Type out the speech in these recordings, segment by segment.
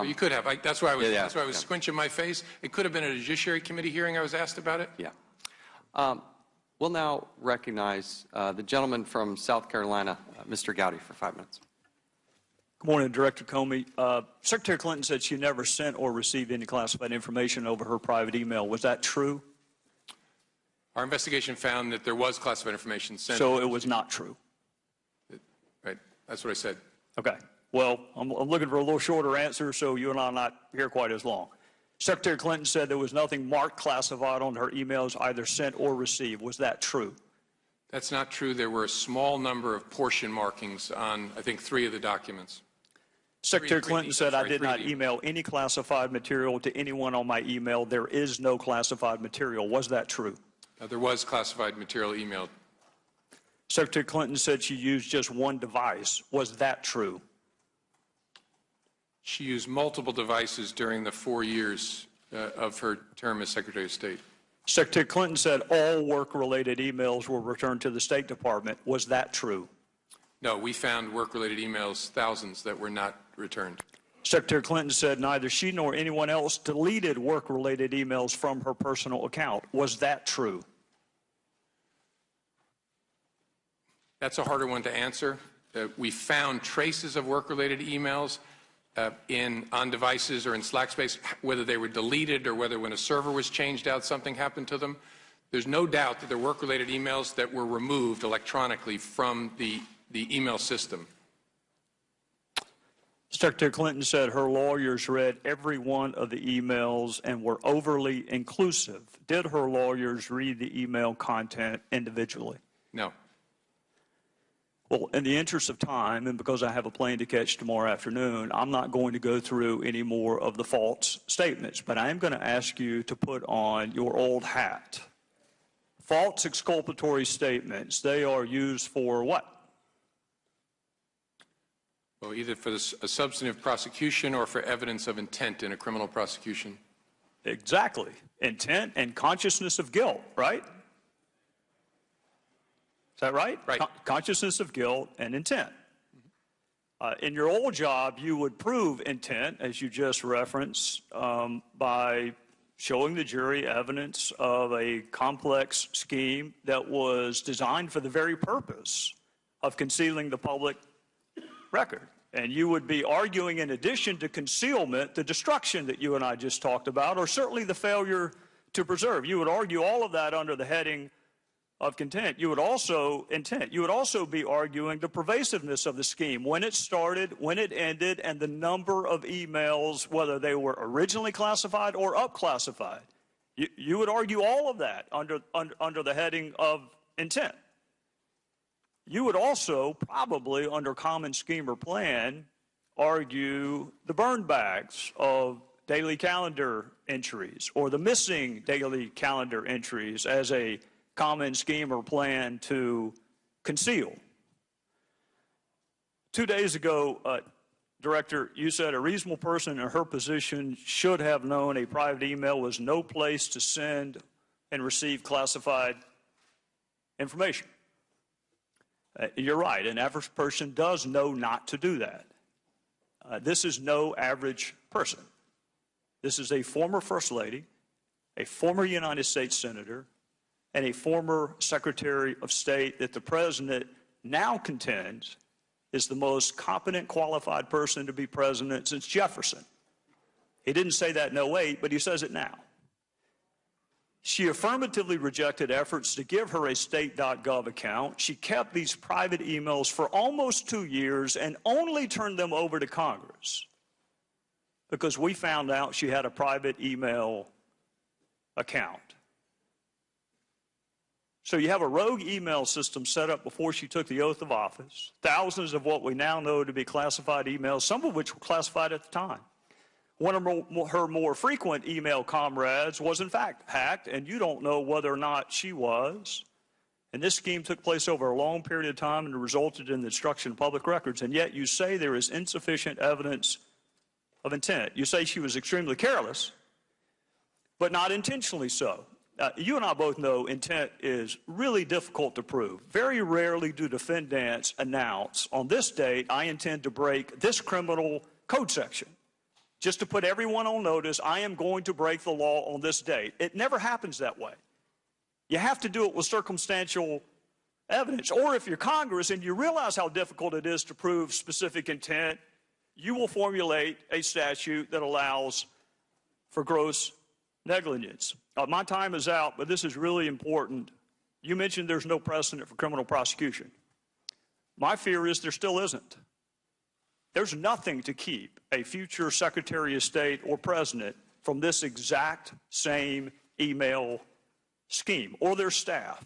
You could have. That's why I was. Yeah, that's why I was squinching my face. It could have been at a Judiciary Committee hearing. I was asked about it. Yeah. We'll now recognize the gentleman from South Carolina, Mr. Gowdy, for 5 minutes. Good morning, Director Comey. Secretary Clinton said she never sent or received any classified information over her private email. Was that true? Our investigation found that there was classified information sent. So it was not true. Right. That's what I said. Okay. Well, I'm looking for a little shorter answer, so you and I are not here quite as long. Secretary Clinton said there was nothing marked classified on her emails, either sent or received. Was that true? That's not true. There were a small number of portion markings on, I think, 3 of the documents. Secretary Clinton said, I did not email any classified material to anyone on my email. There is no classified material. Was that true? There was classified material emailed. Secretary Clinton said she used just one device. Was that true? She used multiple devices during the 4 years of her term as Secretary of State. Secretary Clinton said all work-related emails were returned to the State Department. Was that true? No, we found work-related emails, thousands, that were not returned. Secretary Clinton said neither she nor anyone else deleted work-related emails from her personal account. Was that true? That's a harder one to answer. We found traces of work-related emails on devices or in Slack space, whether they were deleted or whether when a server was changed out, something happened to them. There's no doubt that there were work-related emails that were removed electronically from the email system. Secretary Clinton said her lawyers read every one of the emails and were overly inclusive. Did her lawyers read the email content individually? No. Well, in the interest of time, and because I have a plane to catch tomorrow afternoon, I'm not going to go through any more of the false statements, but I am going to ask you to put on your old hat. False exculpatory statements, they are used for what? Well, either for a substantive prosecution or for evidence of intent in a criminal prosecution. Exactly. Intent and consciousness of guilt, right? Is that right? Right. Consciousness of guilt and intent. In your old job, you would prove intent, as you just referenced, by showing the jury evidence of a complex scheme that was designed for the very purpose of concealing the public record. And you would be arguing, in addition to concealment, the destruction that you and I just talked about, or certainly the failure to preserve. You would argue all of that under the heading of content. You would also be arguing the pervasiveness of the scheme, when it started, when it ended, and the number of emails, whether they were originally classified or up-classified. You would argue all of that under the heading of intent. You would also probably, under common scheme or plan, argue the burn bags of daily calendar entries or the missing daily calendar entries as a common scheme or plan to conceal. 2 days ago, Director, you said a reasonable person in her position should have known a private email was no place to send and receive classified information. You're right, an average person does know not to do that. This is no average person. This is a former First Lady, a former United States Senator, and a former Secretary of State that the President now contends is the most competent, qualified person to be president since Jefferson. He didn't say that in 08, but he says it now. She affirmatively rejected efforts to give her a state.gov account. She kept these private emails for almost 2 years and only turned them over to Congress because we found out she had a private email account. So you have a rogue email system set up before she took the oath of office, thousands of what we now know to be classified emails, some of which were classified at the time. One of her more frequent email comrades was in fact hacked, and you don't know whether or not she was. And this scheme took place over a long period of time and resulted in the destruction of public records, and yet you say there is insufficient evidence of intent. You say she was extremely careless, but not intentionally so. You and I both know intent is really difficult to prove. Very rarely do defendants announce, on this date, I intend to break this criminal code section. just to put everyone on notice, I am going to break the law on this date. It never happens that way. You have to do it with circumstantial evidence. Or if you're Congress and you realize how difficult it is to prove specific intent, you will formulate a statute that allows for gross negligence. My time is out, but this is really important. You mentioned there's no precedent for criminal prosecution. My fear is there still isn't. There's nothing to keep a future Secretary of State or President from this exact same email scheme or their staff.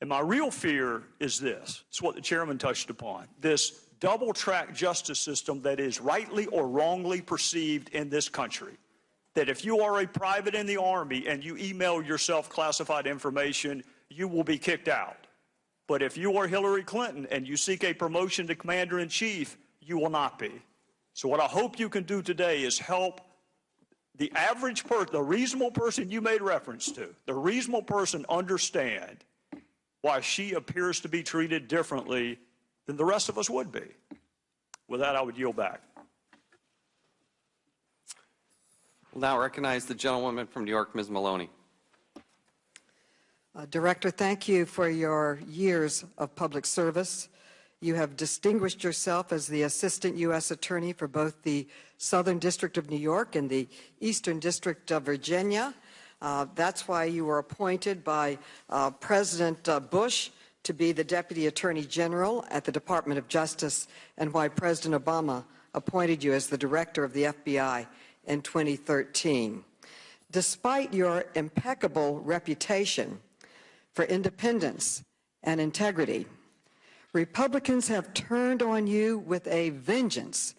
And my real fear is this. It's what the chairman touched upon. This double-track justice system that is rightly or wrongly perceived in this country. That if you are a private in the Army and you email yourself classified information, you will be kicked out. But if you are Hillary Clinton and you seek a promotion to Commander-in-Chief, you will not be. So what I hope you can do today is help the average person, the reasonable person you made reference to, the reasonable person understand why she appears to be treated differently than the rest of us would be. With that, I would yield back. We'll now recognize the gentlewoman from New York, Ms. Maloney. Director, thank you for your years of public service. You have distinguished yourself as the Assistant U.S. Attorney for both the Southern District of New York and the Eastern District of Virginia. That's why you were appointed by President Bush to be the Deputy Attorney General at the Department of Justice, and why President Obama appointed you as the Director of the FBI in 2013. Despite your impeccable reputation for independence and integrity, Republicans have turned on you with a vengeance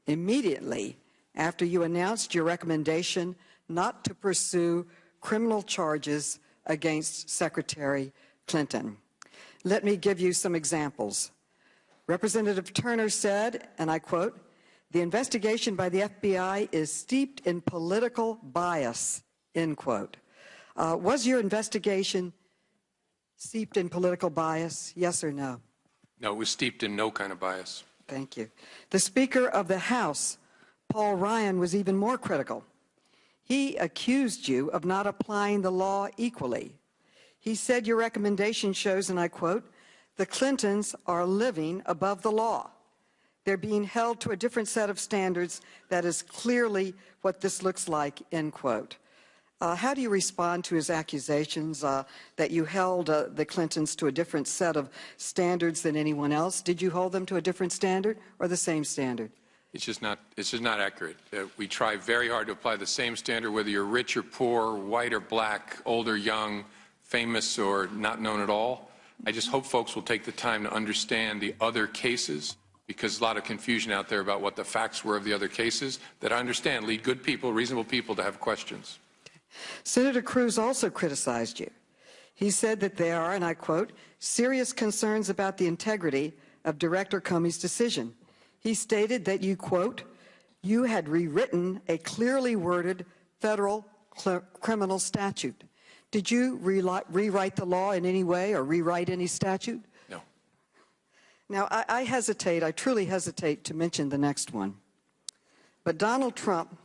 immediately after you announced your recommendation not to pursue criminal charges against Secretary Clinton. Let me give you some examples. Representative Turner said, and I quote, "The investigation by the FBI is steeped in political bias," end quote. Was your investigation steeped in political bias, yes or no? No, it was steeped in no kind of bias. Thank you. The Speaker of the House, Paul Ryan, was even more critical. He accused you of not applying the law equally. He said your recommendation shows, and I quote, "The Clintons are living above the law. They're being held to a different set of standards. That is clearly what this looks like," end quote. How do you respond to his accusations that you held the Clintons to a different set of standards than anyone else? Did you hold them to a different standard or the same standard? It's just not accurate. We try very hard to apply the same standard whether you're rich or poor, white or black, old or young, famous or not known at all. I just hope folks will take the time to understand the other cases, because there's a lot of confusion out there about what the facts were of the other cases that I understand lead good people, reasonable people to have questions. Senator Cruz also criticized you. He said that there are, and I quote, "serious concerns about the integrity of Director Comey's decision." He stated that you, quote, "you had rewritten a clearly worded federal criminal statute." Did you rewrite the law in any way or rewrite any statute? No. Now, I truly hesitate to mention the next one. But Donald Trump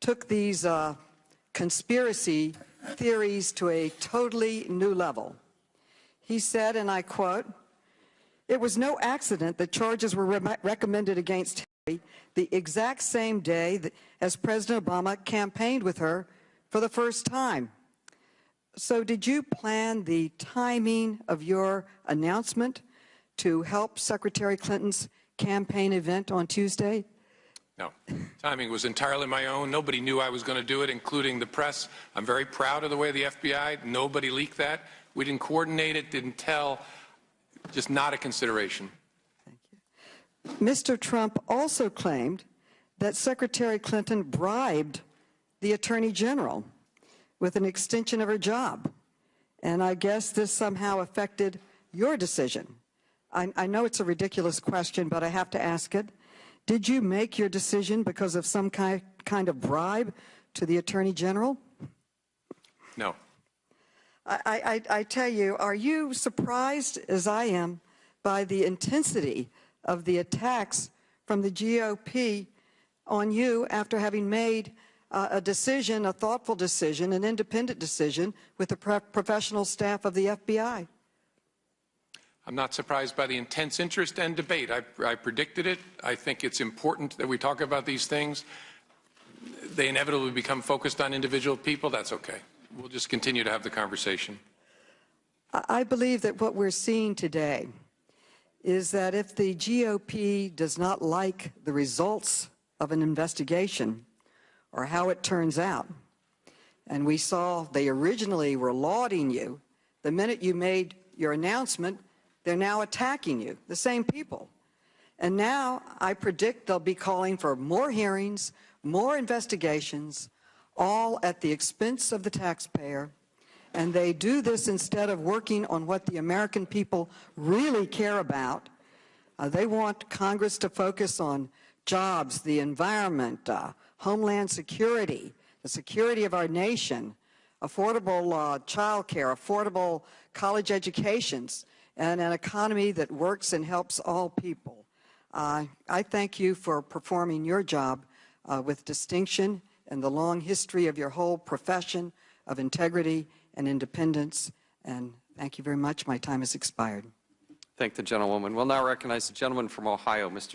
took these conspiracy theories to a totally new level. He said, and I quote, "It was no accident that charges were recommended against Hillary the exact same day as President Obama campaigned with her for the first time." So did you plan the timing of your announcement to help Secretary Clinton's campaign event on Tuesday? No. Timing was entirely my own. Nobody knew I was going to do it, including the press. I'm very proud of the way the FBI, nobody leaked that. We didn't coordinate it, didn't tell. Just not a consideration. Thank you. Mr. Trump also claimed that Secretary Clinton bribed the Attorney General with an extension of her job. And I guess this somehow affected your decision. I know it's a ridiculous question, but I have to ask it. Did you make your decision because of some kind of bribe to the Attorney General? No. I tell you, are you surprised, as I am, by the intensity of the attacks from the GOP on you after having made a decision, a thoughtful decision, an independent decision with the professional staff of the FBI. I'm not surprised by the intense interest and debate. I predicted it. I think it's important that we talk about these things. They inevitably become focused on individual people. That's okay. We'll just continue to have the conversation. I believe that what we're seeing today is that if the GOP does not like the results of an investigation or how it turns out, and we saw they originally were lauding you, the minute you made your announcement, they're now attacking you, the same people. And now I predict they'll be calling for more hearings, more investigations, all at the expense of the taxpayer. And they do this instead of working on what the American people really care about. They want Congress to focus on jobs, the environment, homeland security, the security of our nation, affordable child care, affordable college educations, and an economy that works and helps all people. I thank you for performing your job with distinction and the long history of your whole profession of integrity and independence. And thank you very much. My time has expired. Thank the gentlewoman. We'll now recognize the gentleman from Ohio, Mr.